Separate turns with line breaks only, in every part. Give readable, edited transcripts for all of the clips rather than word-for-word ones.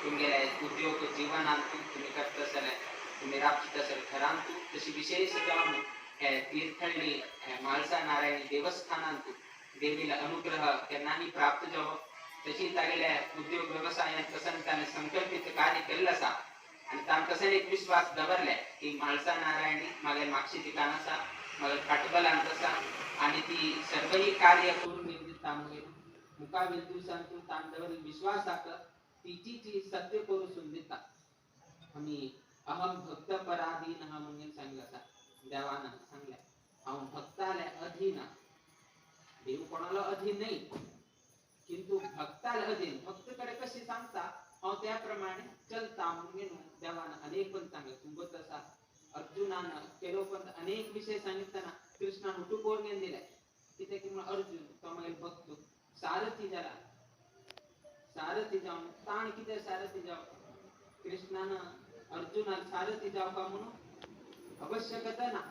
तुमगेले उद्योग जीवनांतू तुम्ही करत असाल तुम्ही राबचित असाल खरांतू तशी विशेष जाऊन तीर्थळी म्हाळसा नारायणी देवस्थानांतू देवीला अनुग्रह त्यांनाही प्राप्त जावं तशी तागेल्या उद्योग व्यवसायात कसं त्याने संकल्पित कार्य केलं असा आणि ताम कसं एक विश्वास दवरलाय की म्हाळसा नारायणी मागे मागची ठिकाणाचा मला पाठबल आणतसा आणि ती सर्वही कार्य करून निर्मित तामगे मुकाविल दिवसांतून तांदवर विश्वास दाख तिची ती सत्य करून देता आम्ही अहम भक्त पराधीन हा म्हणून सांगितलं असा देवानं सांगलाय अहम भक्ताला अधीन देव कोणाला अधीन नाही किंतु भक्ताला अधीन भक्तकडे कशी सांगता त्याप्रमाणे चलता म्हणून देवानं अनेक पण सांगले तुंबत असा अर्जुनानं केलो पण अनेक विषय सांगितताना कृष्णानं हुटुकोर ज्ञान दिलाय तिथे की अर्जुन तो मग भक्त सारथी जरा सारथी जाऊन ताण किती सारथी जाऊ कृष्णानं अर्जुनाला सारथी जाऊ का म्हणून आवश्यकता ना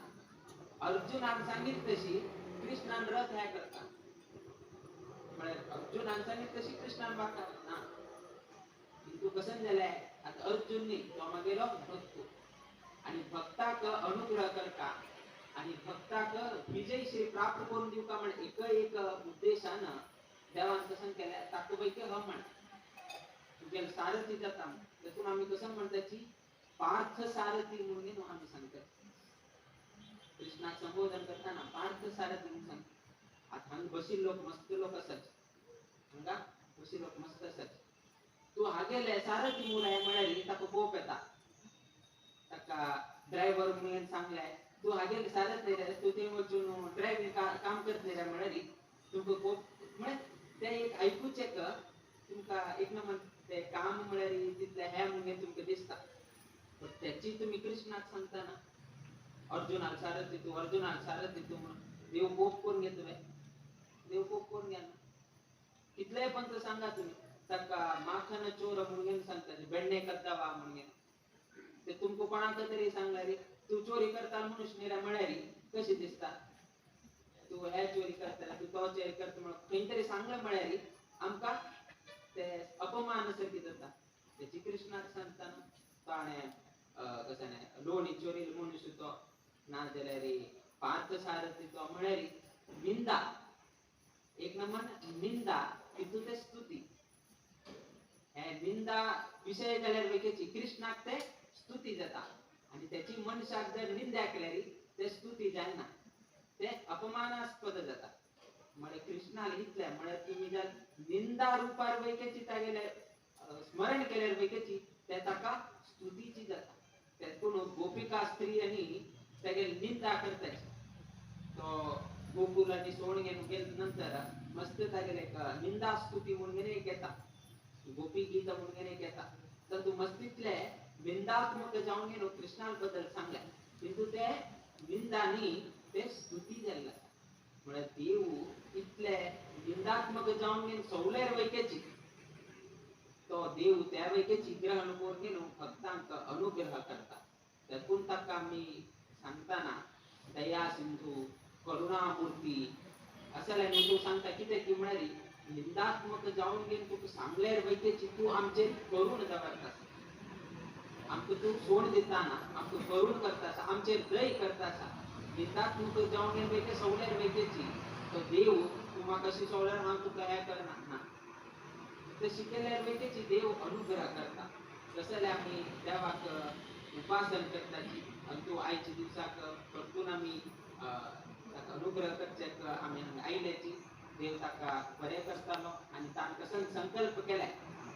अर्जुनानं सांगितलं तशी कृष्णानं रथ ह्या करता अर्जुनानं सांगितलं तशी कृष्णानं वाका ना किंतु कसं झालंय आता अर्जुनने तो गेलो भक्त आणि भक्ताक अनुग्रह करता आणि भक्ताक विजय श्री प्राप्त करून देऊ का म्हणजे एक उद्देशानं देवान कसं केलं ताकूपैकी ह म्हण तुझ्या सारथी जाता त्यातून आम्ही कसं म्हणताची पार्थ सारथी म्हणून आम्ही सांगतो कृष्णा संबोधन करताना पार्थ सारथी म्हणून सांगतो आता बशील लोक मस्त लोक असत हंगा बशील लोक मस्त असत तू हागेले सारथी मुलाय म्हणाली ताको कोप येता तका ड्रायव्हर म्हणून सांगलाय तू हागेले सारथी रे तू ते वचून ड्रायव्हिंग काम करत रे म्हणाली तुमको कोप म्हणे ते एक ऐकूच एक तुमका एक नंबर ते काम म्हणाली तिथल्या ह्या म्हणून तुमका दिसता पण त्याची तुम्ही कृष्णात सांगताना अर्जुनाला सारथी तू म्हणून देव कोप करून घेतोय देव कोप करून घ्या कितले पण तर सांगा तुम्ही तका माखन चोर म्हणून सांगतात बेडणे करता वा म्हणून ते तुमको कोणाक तरी सांगणारी तू चोरी करता मनुष्य निरा म्हणारी कशी दिसता तू ह्या चोरी करता तू तो चोरी करता म्हणून काहीतरी सांगलं म्हणारी आमका ते अपमान सकी जाता त्याची कृष्णात सांगताना ताणे कसं नाही लोणी चोरी मनुष्य तो ना दिला पार्थ सारथी तो म्हणारी निंदा एक नंबर निंदा किंतु ते स्तुती निंदा विषय झाल्यावर वेगळी कृष्णात ते स्तुती जाता आणि त्याची मनशात जर निंदा केली ते स्तुती जायना ते अपमानास्पद जाता म्हणजे कृष्णाला हितल्या म्हणजे तुम्ही जर निंदा रूपार वैकेची तागेले स्मरण केल्यावर वैकेची त्याचा का स्तुतीची जाता त्यातून गोपिका स्त्री आणि त्यागे निंदा करतात तो गोकुलाची सोड घेऊन नंतर मस्त तागेले निंदा स्तुती म्हणून एक येतात गोपी गीता म्हणून एक येतात तर तू मस्तीतले निंदात्मक जाऊन गेलो कृष्णाबद्दल सांगला किंतु ते निंदानी ते स्तुती झाला म्हणजे देव इतले निंदात्मक जाऊन गेलो सौलेर वैकेची तो देव त्या वैकेची ग्रहण करून गेलो भक्तांक अनुग्रह करता त्यातून तक मी सांगताना दया सिंधू करुणामूर्ती असं तू सांगता किती की म्हणाली निंदात्मक जाऊन गेलो तू सांगलेर वैकेची तू आमचे करून जवळतास आमको तू सोड देताना आमको करून करतास आमचे दय करतास निंदात्मक जाऊन गेलो वैके सौलेर वैकेची तो देव तुम्हा कशी सौलेर मान तू काय करणार ना ते शिकलेल्या वैकेची देव अनुग्रह करता कसं आम्ही देवाक उपासन करताची आणि तू आईची दिवसाक करतून आम्ही अनुग्रह करचेक आम्ही आईल्याची देव ताका बरे करतालो आणि तान कसं संकल्प केलाय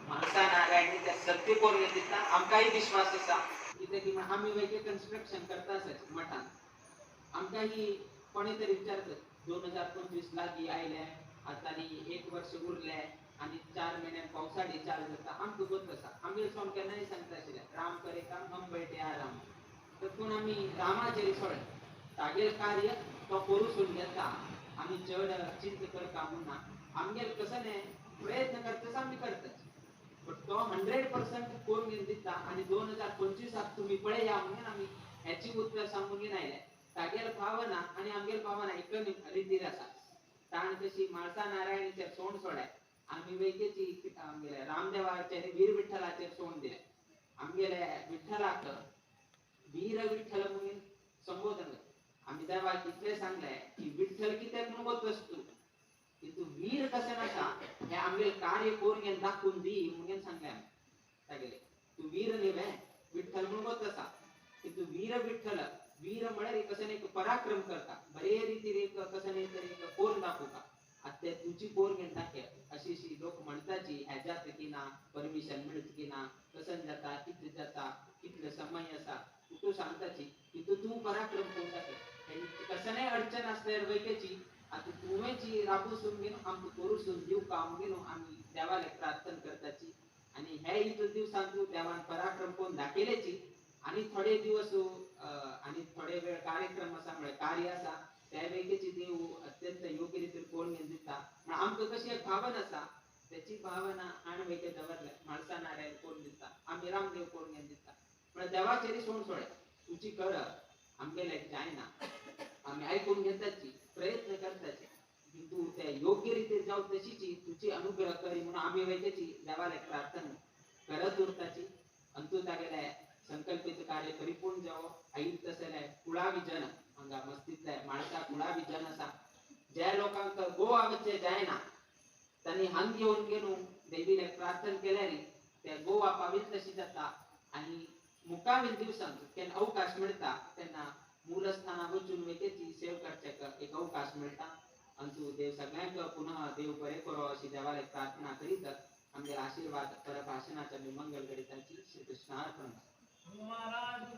माणसा नारायणी त्या सत्य करून देता आमकाही विश्वास असा किती की आम्ही वैके कन्स्ट्रक्शन करता असच मठान आमकाही कोणीतरी विचारतात 2025 लागी आयल्या आता 1 वर्ष उरले आणि 4 महिन्यात पावसाळी चालू जाता आमचं गोत कसा आम्ही सोन केलं नाही सांगता असेल राम करे काम हम बैठे आराम तर पण आम्ही रामाचे सोड तागेल कार्य तो करून घेता आम्ही चढ चिंत कर कामूना आमगेल कसं नाही प्रयत्न करतच आम्ही करतच पण तो 100% करून घेऊन देता आणि 2025 तुम्ही पळे या म्हणून आम्ही ह्याची उत्तर सांगून घेणार तागेल भावना आणि आमगेल भावना एक रीती असा ताण कशी माळसा नारायणीच्या सोंड सोडाय आम्ही वैकेची रामदेवाच्या वीर विठ्ठलाचे सोंड आमगेले विठ्ठलाक वीर विठ्ठल म्हणून संबोधन करता. आम्ही देवा कितले सांगले की विठ्ठल कित्याक म्हणत असतो की तू वीर कसे नसा हे आमगे कार्य करून दाखवून दी म्हणून सांगले आम्ही सगळे. तू वीर निवे विठ्ठल म्हणत असा की तू वीर विठ्ठल वीर म्हळे कसं नाही पराक्रम करता बरे रीतीने कसं नाही तरी कोण दाखवू का आता तुझी कोण घेऊन टाके अशी लोक म्हणताची ह्याच्यात की ना परमिशन मिळत की ना कसं जाता किती जाता कितलं समय असा तू सांगताची की तू पराक्रम करून टाके कसं नाही अडचण असल्यावर वैकेची आता तुम्हीची राबूसून घेऊन आमचं करूसून देऊ काम घेऊन आम्ही देवाला प्रार्थना करताची आणि ह्या इथं दिवसांत देवान पराक्रम कोण दाखवल्याची आणि थोडे दिवस आणि थोडे वेळ कार्यक्रम असामुळे कार्य असा त्यावेळेची देव अत्यंत योग्य रीतीने कोण घेऊन दिता पण आमचं कशी एक भावना असा त्याची भावना आणि वेगळे दवरल्या माणसा नारायण कोण दिता आम्ही रामदेव कोण घेऊन दिता पण देवाचे सोड सोड्या तुझी कर आमगेला जाय ना आम्ही ऐकून घेताची प्रयत्न करताची की तू त्या योग्य रीते जाऊ तशीची तुझी अनुग्रह करी म्हणून आम्ही वैद्याची देवाला प्रार्थना करत उरताची अंतू गेल्या संकल्पित कार्य परिपूर्ण जावं आई तसं कुळाविजन अंगा मस्तीतल्या माणसा कुळाविजन असा ज्या लोकांक गो आवचे जाय ना त्यांनी हात घेऊन गेलो देवीने प्रार्थना केल्याने त्या गो वापावीत तशी जाता आणि मुकावील दिवसांत त्यांना अवकाश मिळता त्यांना मूलस्थाना वचून वेकेची सेव करच्या एक अवकाश मिळता अंतू देव सगळ्यांक पुन्हा देव बरे करो अशी देवाला प्रार्थना करीत आमचे आशीर्वाद पर भाषणाच्या मी मंगल करीताची श्री कृष्ण अर्पण.
महाराज